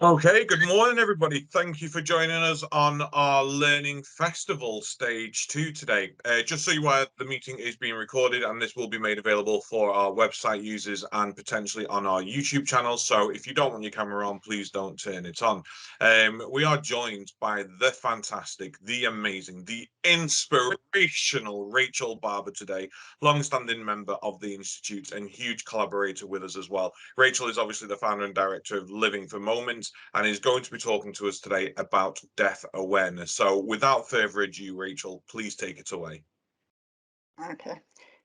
Okay, good morning, everybody. Thank you for joining us on our Learning Festival Stage 2 today. Just so you are, the meeting is being recorded and this will be made available for our website users and potentially on our YouTube channel. So if you don't want your camera on, please don't turn it on. We are joined by the fantastic, the amazing, the inspirational Rachel Barber today, long-standing member of the Institute and huge collaborator with us as well. Rachel is obviously the founder and director of Living for Moments and is going to be talking to us today about death awareness. So without further ado, Rachel, please take it away. Okay.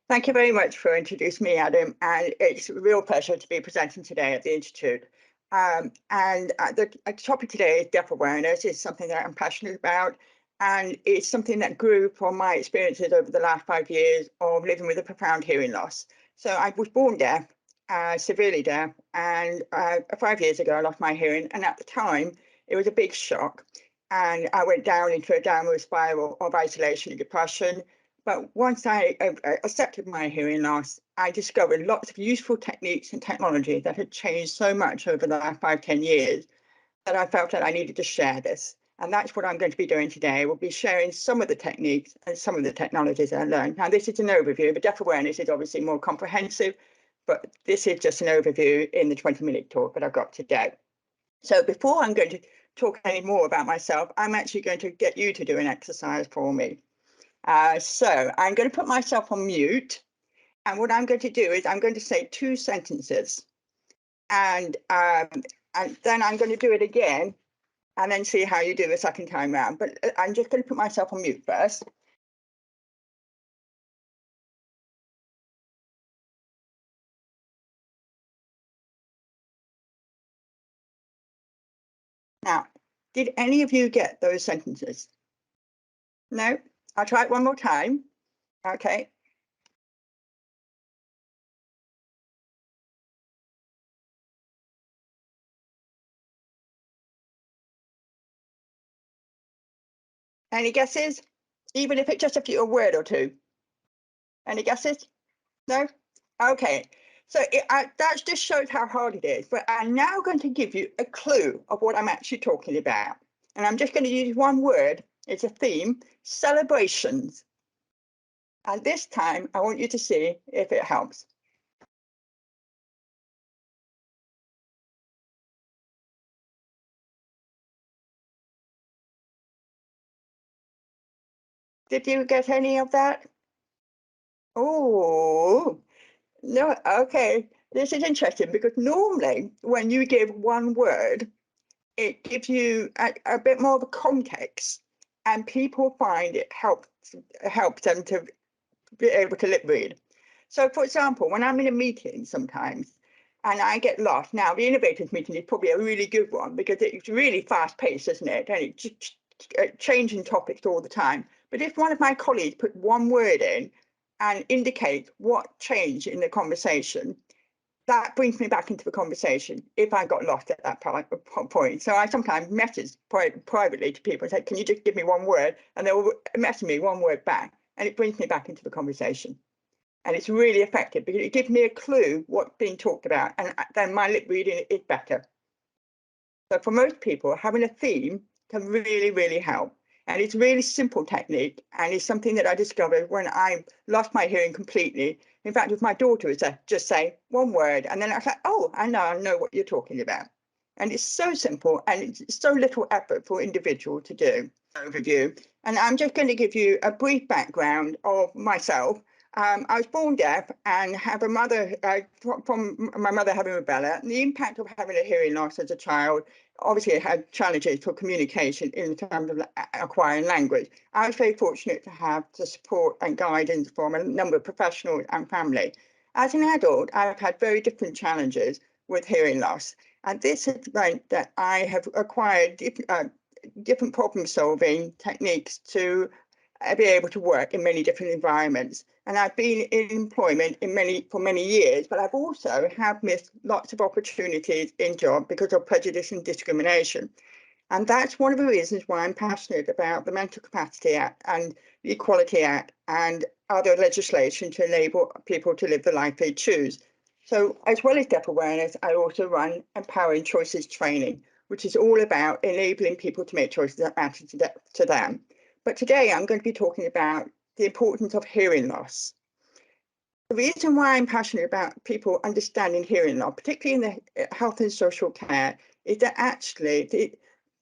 Thank you very much for introducing me, Adam. And it's a real pleasure to be presenting today at the Institute. The topic today is death awareness. It's something that I'm passionate about. And it's something that grew from my experiences over the last 5 years of living with a profound hearing loss. So I was born deaf, severely deaf, and 5 years ago I lost my hearing. And at the time, it was a big shock. And I went down into a downward spiral of isolation and depression. But once I accepted my hearing loss, I discovered lots of useful techniques and technology that had changed so much over the last 5, 10 years that I felt that I needed to share this. And that's what I'm going to be doing today. We'll be sharing some of the techniques and some of the technologies I learned. Now, this is an overview, but deaf awareness is obviously more comprehensive, but this is just an overview in the 20-minute talk that I've got today. So before I'm going to talk any more about myself, I'm actually going to get you to do an exercise for me. So I'm going to put myself on mute. And what I'm going to do is I'm going to say 2 sentences. And then I'm going to do it again and then see how you do the second time round. But I'm just going to put myself on mute first. Now, did any of you get those sentences? No? I'll try it one more time. Okay. Any guesses? Even if it's just a word or two. Any guesses? No? Okay. So that just shows how hard it is. But I'm now going to give you a clue of what I'm actually talking about. And I'm just going to use one word. It's a theme, celebrations. And this time, I want you to see if it helps. Did you get any of that? Oh, no, okay. This is interesting because normally when you give one word, it gives you a bit more of a context and people find it helps them to be able to lip read. So for example, when I'm in a meeting sometimes and I get lost, now the innovators meeting is probably a really good one because it's really fast paced, isn't it? And it's just changing topics all the time. But if one of my colleagues put one word in and indicate what changed in the conversation, that brings me back into the conversation if I got lost at that point. So I sometimes message privately to people and say, can you just give me one word? And they'll message me one word back and it brings me back into the conversation. And it's really effective because it gives me a clue what's being talked about and then my lip reading is better. So for most people, having a theme can really, really help. And it's a really simple technique. And it's something that I discovered when I lost my hearing completely. In fact, with my daughter, it's just say one word. And then I was like, oh, I know what you're talking about. And it's so simple and it's so little effort for individual to do. Overview. And I'm just going to give you a brief background of myself. I was born deaf and have a mother from my mother having rubella. The impact of having a hearing loss as a child, obviously it had challenges for communication in terms of acquiring language. I was very fortunate to have the support and guidance from a number of professionals and family. As an adult, I've had very different challenges with hearing loss. And this has meant that I have acquired different problem solving techniques to be able to work in many different environments. And I've been in employment for many years, but I've also have missed lots of opportunities in job because of prejudice and discrimination. And that's one of the reasons why I'm passionate about the Mental Capacity Act and the Equality Act and other legislation to enable people to live the life they choose. So as well as deaf awareness, I also run empowering choices training, which is all about enabling people to make choices that matter to them. But today I'm going to be talking about the importance of hearing loss. The reason why I'm passionate about people understanding hearing loss, particularly in the health and social care, is that actually the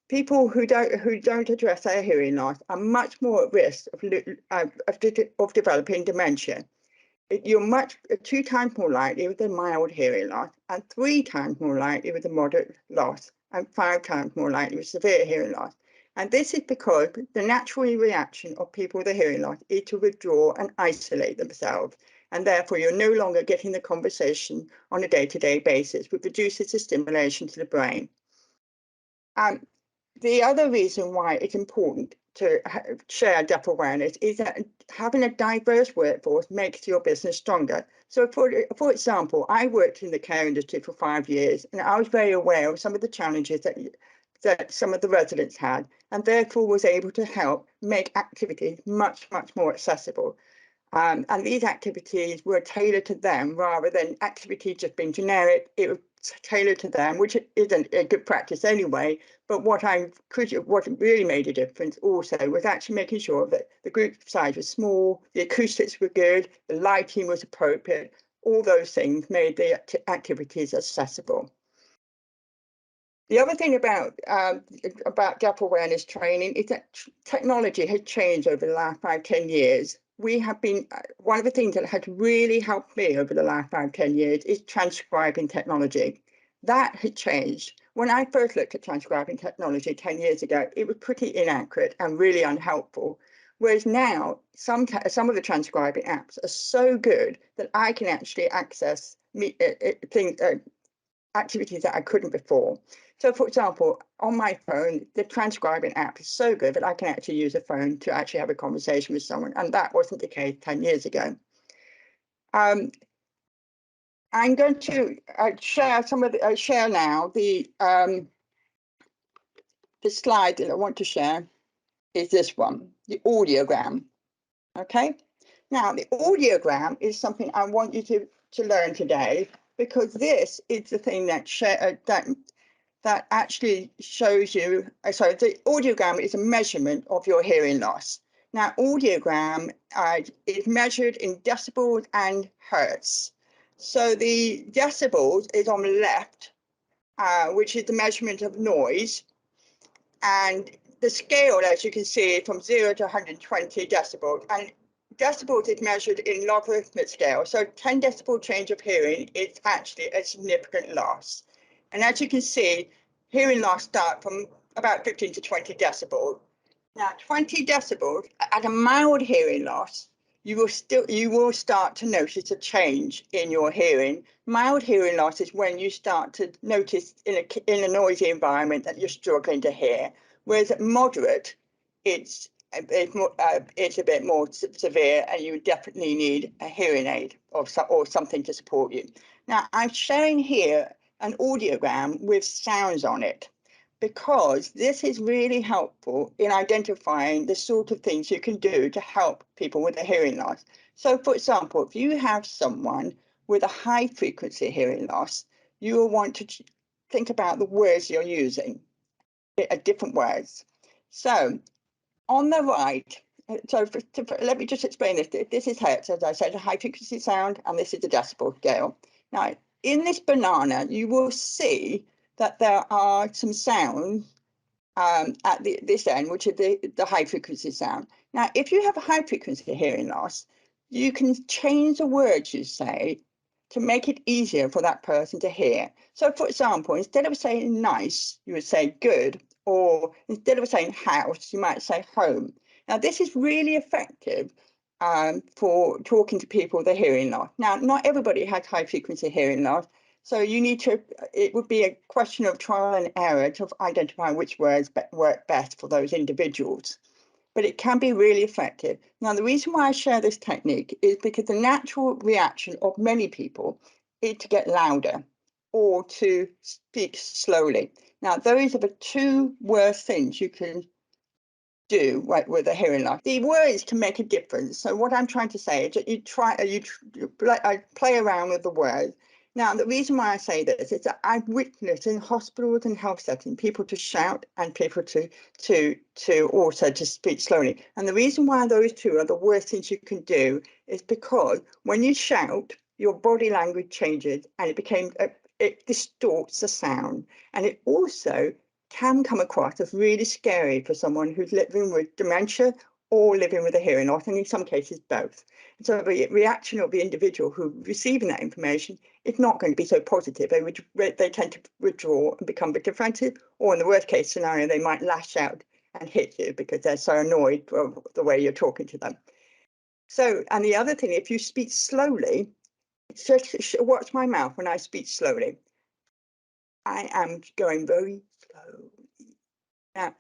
people who don't address their hearing loss are much more at risk of developing dementia. You're 2 times more likely with a mild hearing loss, and 3 times more likely with a moderate loss, and 5 times more likely with severe hearing loss. And this is because the natural reaction of people with a hearing loss is to withdraw and isolate themselves. And therefore, you're no longer getting the conversation on a day-to-day basis, which reduces the stimulation to the brain. The other reason why it's important to share deaf awareness is that having a diverse workforce makes your business stronger. So for example, I worked in the care industry for 5 years, and I was very aware of some of the challenges that some of the residents had, and therefore was able to help make activities much more accessible. And these activities were tailored to them rather than activities just being generic. It was tailored to them, which isn't a good practice anyway. But what really made a difference also was actually making sure that the group size was small, the acoustics were good, the lighting was appropriate. All those things made the activities accessible. The other thing about deaf awareness training is that technology has changed over the last 5-10 years. We have been, one of the things that has really helped me over the last 5-10 years is transcribing technology. That had changed. When I first looked at transcribing technology 10 years ago, it was pretty inaccurate and really unhelpful. Whereas now, some of the transcribing apps are so good that I can actually access activities that I couldn't before. So for example, on my phone, the transcribing app is so good that I can actually use a phone to actually have a conversation with someone. And that wasn't the case 10 years ago. I'm going to share now the slide that I want to share is this one, the audiogram. Okay. Now the audiogram is something I want you to learn today, because this is the thing that actually shows you, sorry, the audiogram is a measurement of your hearing loss. Now, audiogram is measured in decibels and hertz. So the decibels is on the left, which is the measurement of noise. And the scale, as you can see, is from 0 to 120 decibels. And decibels is measured in logarithmic scale. So 10 decibel change of hearing is actually a significant loss. And as you can see, hearing loss starts from about 15 to 20 decibels. Now, 20 decibels at a mild hearing loss, you will start to notice a change in your hearing. Mild hearing loss is when you start to notice in a noisy environment that you're struggling to hear. Whereas at moderate, it's a bit more severe, and you definitely need a hearing aid or something to support you. Now, I'm showing here an audiogram with sounds on it, because this is really helpful in identifying the sort of things you can do to help people with a hearing loss. So, for example, if you have someone with a high frequency hearing loss, you will want to think about the words you're using, different words. So, on the right, let me just explain this. This is hertz, as I said, a high frequency sound, and this is the decibel scale. Now, in this banana, you will see that there are some sounds at this end, which is the high frequency sound. Now, if you have a high frequency hearing loss, you can change the words you say to make it easier for that person to hear. So, for example, instead of saying nice, you would say good, or instead of saying house, you might say home. Now, this is really effective for talking to people with a hearing loss. Now, not everybody has high frequency hearing loss. So it would be a question of trial and error to identify which words work best for those individuals. But it can be really effective. Now, the reason why I share this technique is because the natural reaction of many people is to get louder or to speak slowly. Now, those are the 2 worst things you can do with a hearing loss. The words can make a difference. So what I'm trying to say is that you play around with the words. Now, the reason why I say this is that I've witnessed in hospitals and health settings people to shout and people to also to speak slowly. And the reason why those two are the worst things you can do is because when you shout, your body language changes and it distorts the sound. And it also can come across as really scary for someone who's living with dementia or living with a hearing loss, and in some cases both. So the reaction of the individual who receiving that information is not going to be so positive. They tend to withdraw and become a bit defensive, or in the worst case scenario, they might lash out and hit you because they're so annoyed of the way you're talking to them. So, and the other thing, if you speak slowly, just watch my mouth when I speak slowly. I am going very slow. Now,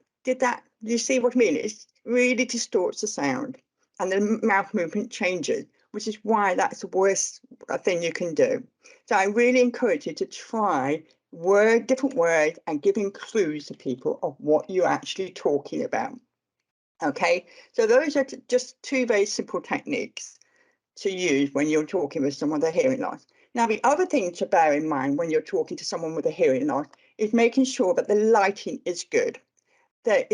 you see what I mean? It really distorts the sound and the mouth movement changes, which is why that's the worst thing you can do. So I really encourage you to try different words and giving clues to people of what you're actually talking about. Okay, so those are just two very simple techniques to use when you're talking with someone with a hearing loss. Now, the other thing to bear in mind when you're talking to someone with a hearing loss is making sure that the lighting is good. There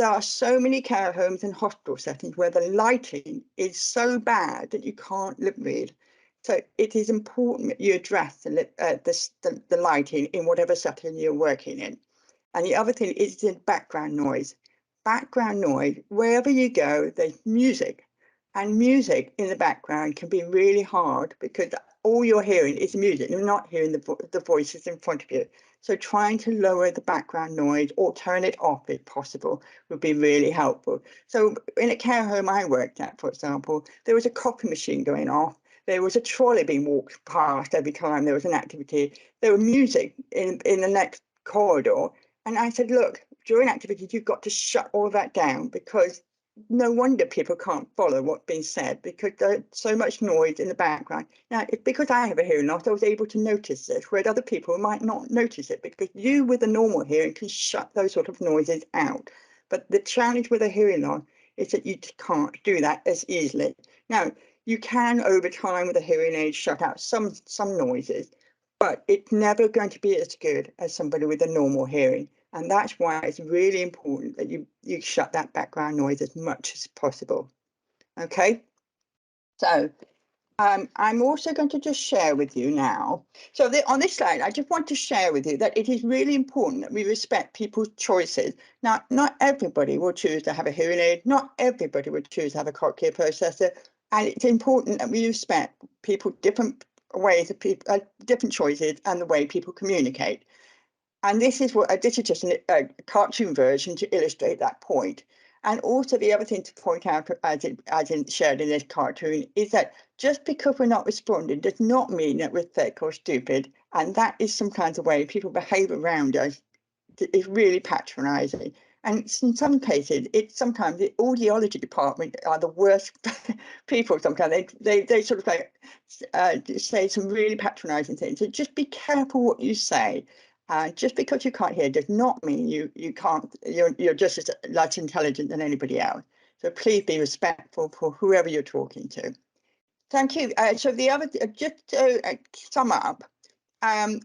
are so many care homes and hospital settings where the lighting is so bad that you can't lip read. So it is important that you address the lighting in whatever setting you're working in. And the other thing is the background noise. Background noise, wherever you go, there's music. And music in the background can be really hard because all you're hearing is music. You're not hearing the voices in front of you. So trying to lower the background noise or turn it off if possible would be really helpful. So in a care home I worked at, for example, there was a coffee machine going off. There was a trolley being walked past every time there was an activity. There was music in the next corridor. And I said, look, during activities, you've got to shut all of that down because no wonder people can't follow what's being said because there's so much noise in the background. Now, it's because I have a hearing loss, I was able to notice this, whereas other people might not notice it because you with a normal hearing can shut those sort of noises out. But the challenge with a hearing loss is that you can't do that as easily. Now, you can over time with a hearing aid shut out some noises, but it's never going to be as good as somebody with a normal hearing. And that's why it's really important that you shut that background noise as much as possible. Okay, so I'm also going to just share with you now. So on this slide, I just want to share with you that it is really important that we respect people's choices. Now, not everybody will choose to have a hearing aid. Not everybody will choose to have a cochlear processor. And it's important that we respect people's different ways of different choices and the way people communicate. And this is just a cartoon version to illustrate that point. And also the other thing to point out, as shared in this cartoon, is that just because we're not responding does not mean that we're thick or stupid. And that is sometimes the way people behave around us is really patronizing. And in some cases, sometimes the audiology department are the worst people. Sometimes they sort of like say some really patronizing things. So just be careful what you say. Just because you can't hear does not mean you can't. You're just as less intelligent than anybody else. So please be respectful for whoever you're talking to. Thank you. So the other, just to sum up,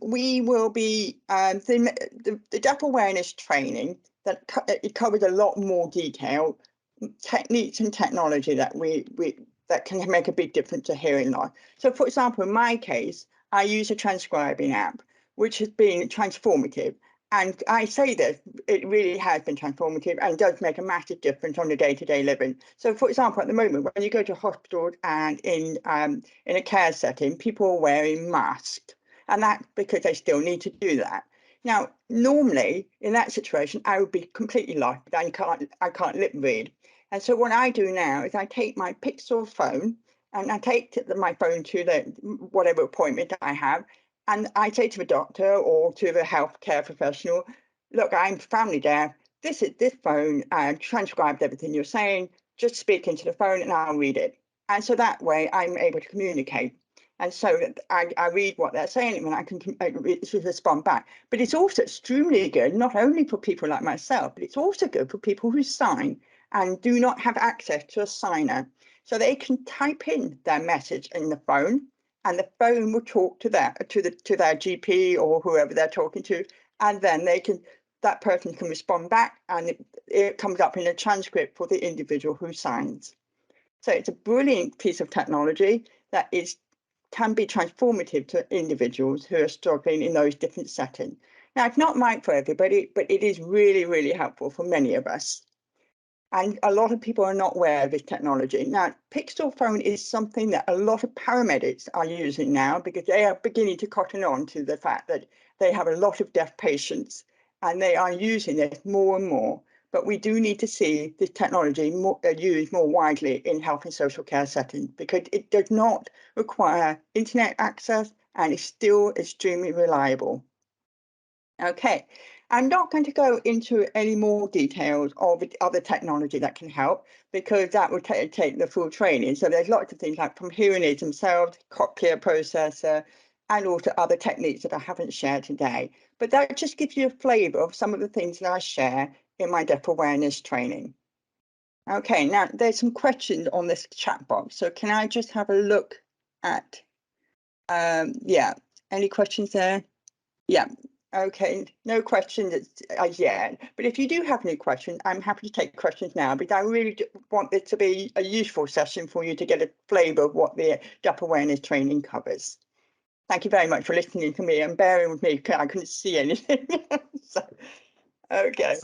we will be the deaf awareness training that it covers a lot more detail, techniques and technology that that can make a big difference to hearing loss. So, for example, in my case, I use a transcribing app, which has been transformative. And I say this, it really has been transformative and does make a massive difference on the day-to-day living. So, for example, at the moment, when you go to hospitals and in a care setting, people are wearing masks. And that's because they still need to do that. Now, normally in that situation, I would be completely lost. I can't lip read. And so what I do now is I take my Pixel phone and I take my phone to whatever appointment I have, and I say to the doctor or to the healthcare professional, look, I'm family deaf. This phone transcribes everything you're saying. Just speak into the phone and I'll read it. And so that way I'm able to communicate. And so I read what they're saying and I can respond back. But it's also extremely good, not only for people like myself, but it's also good for people who sign and do not have access to a signer. So they can type in their message in the phone and the phone will talk to their GP or whoever they're talking to, and then that person can respond back, and it comes up in a transcript for the individual who signs. So it's a brilliant piece of technology that can be transformative to individuals who are struggling in those different settings. Now, it's not right for everybody, but it is really, really helpful for many of us. And a lot of people are not aware of this technology. Now, Pixel phone is something that a lot of paramedics are using now because they are beginning to cotton on to the fact that they have a lot of deaf patients and they are using it more and more. But we do need to see this technology used more widely in health and social care settings because it does not require internet access and is still extremely reliable. Okay, I'm not going to go into any more details of other technology that can help because that would take the full training. So there's lots of things like from hearing aids themselves, cochlear processor, and also other techniques that I haven't shared today. But that just gives you a flavour of some of the things that I share in my deaf awareness training. Okay, now there's some questions on this chat box. So can I just have a look at, yeah, any questions there? Yeah. Okay, no questions as yet. But if you do have any questions, I'm happy to take questions now because I really want this to be a useful session for you to get a flavour of what the deaf awareness training covers. Thank you very much for listening to me and bearing with me because I couldn't see anything. So, okay.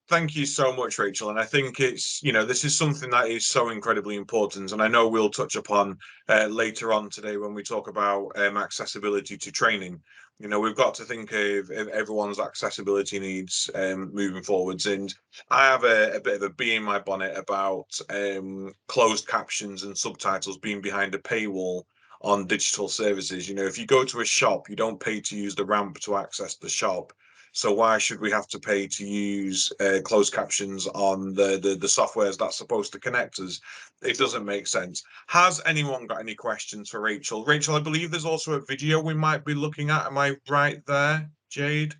Thank you so much, Rachel. And I think it's, this is something that is so incredibly important. And I know we'll touch upon later on today when we talk about accessibility to training. We've got to think of everyone's accessibility needs moving forwards. And I have a bit of a bee in my bonnet about closed captions and subtitles being behind a paywall on digital services. If you go to a shop, you don't pay to use the ramp to access the shop. So why should we have to pay to use closed captions on the softwares that's supposed to connect us? It doesn't make sense. Has anyone got any questions for Rachel? Rachel, I believe there's also a video we might be looking at. Am I right there, Jade?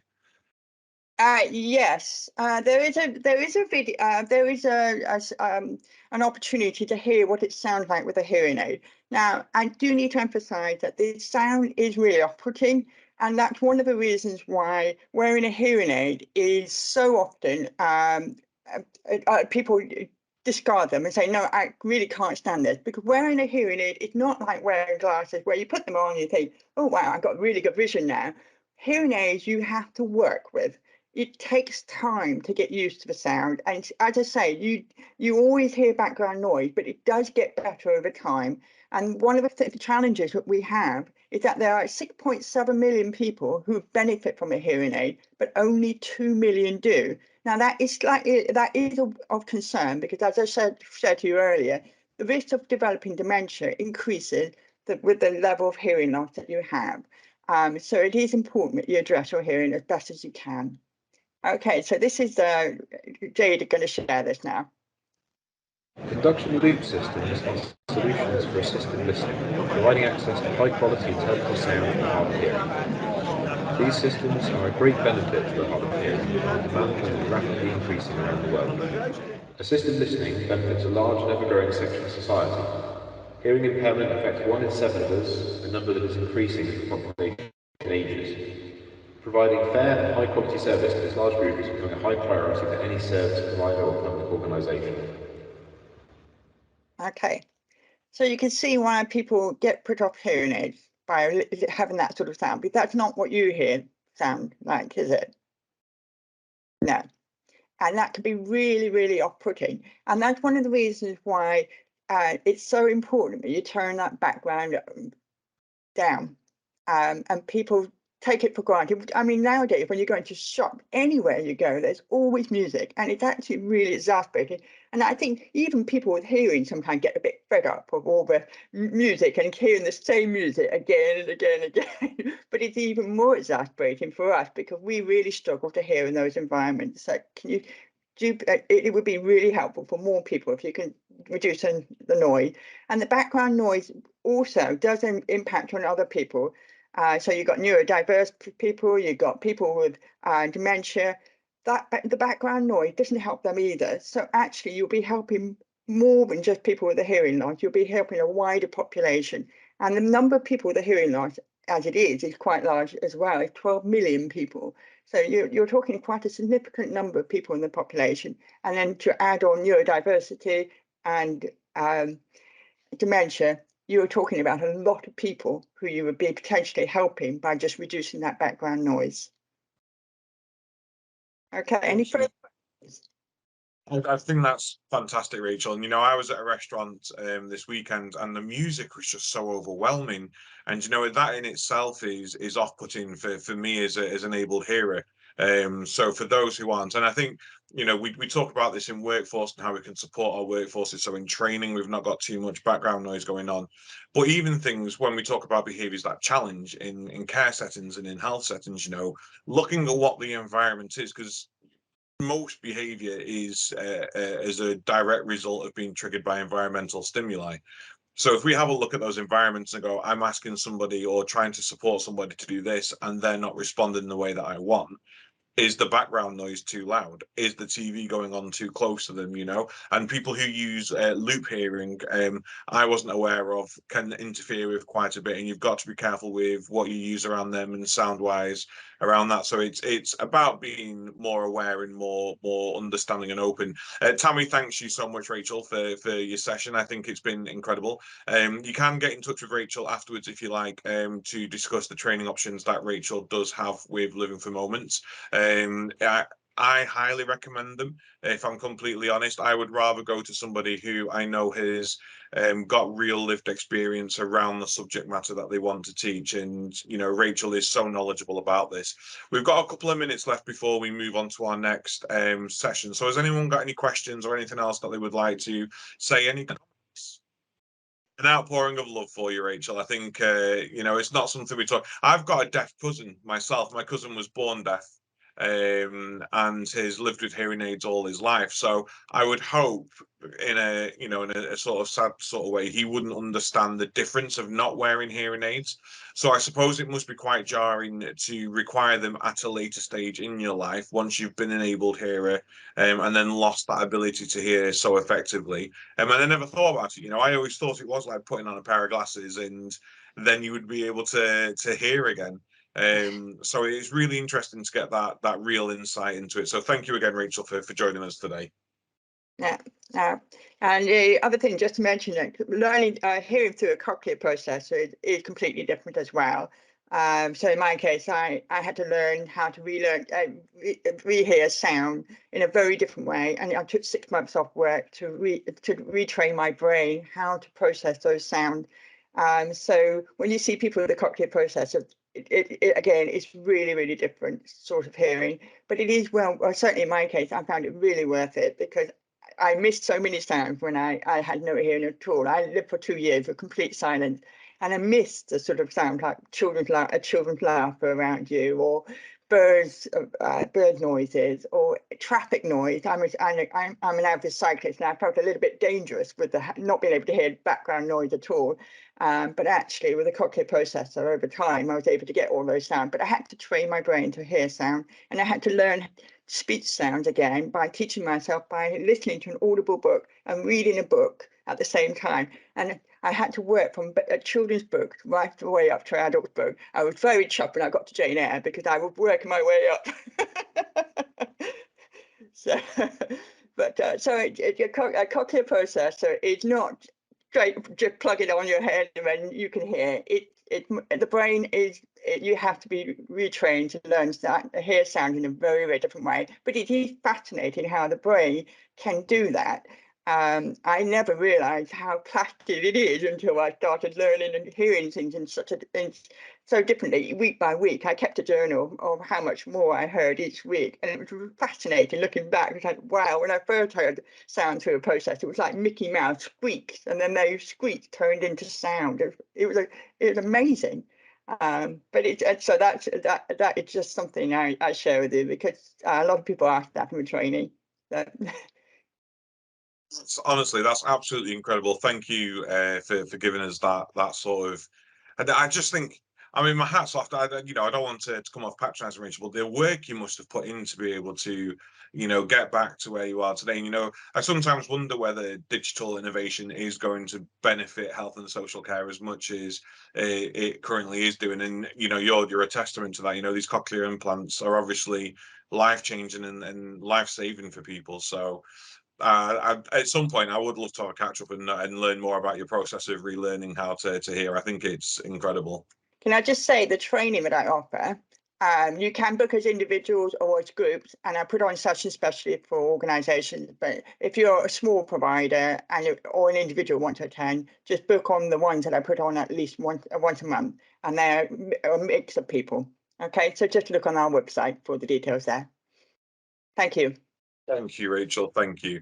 Yes, there is a video. There is an opportunity to hear what it sounds like with a hearing aid. Now, I do need to emphasise that the sound is really off-putting, and that's one of the reasons why wearing a hearing aid is so often people discard them and say, no, I really can't stand this, because wearing a hearing aid is not like wearing glasses where you put them on and you think, oh wow, I've got really good vision now. Hearing aids you have to work with. It takes time to get used to the sound, and as I say, you always hear background noise, but it does get better over time. And one of the challenges that we have is that there are 6.7 million people who benefit from a hearing aid, but only 2 million do. Now that is of concern because, as I said to you earlier, the risk of developing dementia increases with the level of hearing loss that you have. So it is important that you address your hearing as best as you can. Okay, so this is Jade going to share this now. Induction loop systems are solutions for assisted listening, providing access to high-quality intelligible sound for hard of hearing. These systems are a great benefit to the hard of hearing, and demand for them is rapidly increasing around the world. Assisted listening benefits a large and ever-growing section of society. Hearing impairment affects 1 in 7 of us, a number that is increasing as the population ages. Providing fair and high-quality service to this large group is becoming a high priority for any service provider or public organisation. Okay, so you can see why people get put off hearing aids by having that sort of sound, but that's not what you hear sound like, is it? No. And that can be really, really off-putting. And that's one of the reasons why it's so important that you turn that background down. And people take it for granted. I mean, nowadays, when you go into shop, anywhere you go, there's always music, and it's actually really exasperating. And I think even people with hearing sometimes get a bit fed up of all the music and hearing the same music again and again and again. But it's even more exasperating for us because we really struggle to hear in those environments. So can you it would be really helpful for more people if you can reduce the noise. And the background noise also does impact on other people. So you've got neurodiverse people, you've got people with dementia. The background noise doesn't help them either. So actually you'll be helping more than just people with a hearing loss. You'll be helping a wider population. And the number of people with a hearing loss, as it is quite large as well. It's 12 million people. So you're talking quite a significant number of people in the population. And then to add on neurodiversity and dementia, you're talking about a lot of people who you would be potentially helping by just reducing that background noise. Okay, any further? I think that's fantastic, Rachel. And I was at a restaurant this weekend, and the music was just so overwhelming. And that in itself is off-putting for me as an abled hearer. So for those who aren't, and I think we talk about this in workforce and how we can support our workforces. So in training, we've not got too much background noise going on, but even things when we talk about behaviours that challenge in care settings and in health settings, looking at what the environment is, because most behavior is as a direct result of being triggered by environmental stimuli. So if we have a look at those environments and go, I'm asking somebody or trying to support somebody to do this, and they're not responding the way that I want, is the background noise too loud? Is the TV going on too close to them? And people who use loop hearing, I wasn't aware of, can interfere with quite a bit, and you've got to be careful with what you use around them and sound wise around that. So it's about being more aware and more understanding and open. Tammy, thanks you so much, Rachel, for your session. I think it's been incredible. You can get in touch with Rachel afterwards if you like, to discuss the training options that Rachel does have with Living for Moments. I highly recommend them. If I'm completely honest, I would rather go to somebody who I know has got real lived experience around the subject matter that they want to teach. And, Rachel is so knowledgeable about this. We've got a couple of minutes left before we move on to our next session. So has anyone got any questions or anything else that they would like to say? Any comments? An outpouring of love for you, Rachel. I think, it's not something we talk. I've got a deaf cousin myself. My cousin was born deaf, and has lived with hearing aids all his life. So I would hope in a sort of sad sort of way, he wouldn't understand the difference of not wearing hearing aids. So I suppose it must be quite jarring to require them at a later stage in your life, once you've been enabled hearer, and then lost that ability to hear so effectively. And I never thought about it. I always thought it was like putting on a pair of glasses and then you would be able to hear again. So it's really interesting to get that real insight into it. So thank you again, Rachel, for joining us today. Yeah, and the other thing, just to mention, that learning hearing through a cochlear processor is completely different as well. So in my case, I had to learn how to relearn rehear sound in a very different way, and I took 6 months off work to retrain my brain how to process those sound. So when you see people with a cochlear processor, it again, it's really different sort of hearing, but it is well, certainly in my case, I found it really worth it because I missed so many sounds when I had no hearing at all. I lived for 2 years with complete silence, and I missed the sort of sound like children's laughter around you, or bird noises, or traffic noise. I'm an avid cyclist, and I felt a little bit dangerous with not being able to hear background noise at all. But actually, with a cochlear processor, over time, I was able to get all those sounds. But I had to train my brain to hear sound, and I had to learn speech sounds again by teaching myself by listening to an audible book and reading a book at the same time. And I had to work from a children's book right the way up to an adult book. I was very chuffed when I got to Jane Eyre because I was working my way up. So, but so a cochlear processor is not straight, just plug it on your head and then you can hear it. The brain is, you have to be retrained to learn hear sound in a very different way. But it is fascinating how the brain can do that. I never realized how plastic it is until I started learning and hearing things so differently week by week. I kept a journal of how much more I heard each week, and it was fascinating looking back. It was like, wow, when I first heard sound through a processor, it was like Mickey Mouse squeaks, and then those squeaks turned into sound. It was amazing. But so that is just something I share with you because a lot of people ask that from training. Honestly, that's absolutely incredible. Thank you for giving us that sort of. And I just think I mean, my hat's off. I don't want to come off patronising, Rachel, but the work you must have put in to be able to, get back to where you are today. And, I sometimes wonder whether digital innovation is going to benefit health and social care as much as it currently is doing. And, you're a testament to that. These cochlear implants are obviously life-changing and life-saving for people. So at some point, I would love to have a catch-up and learn more about your process of relearning how to hear. I think it's incredible. Can I just say the training that I offer, you can book as individuals or as groups, and I put on sessions especially for organisations. But if you're a small provider or an individual want to attend, just book on the ones that I put on at least once a month, and they're a mix of people. Okay, so just look on our website for the details there. Thank you. Thank you, Rachel. Thank you.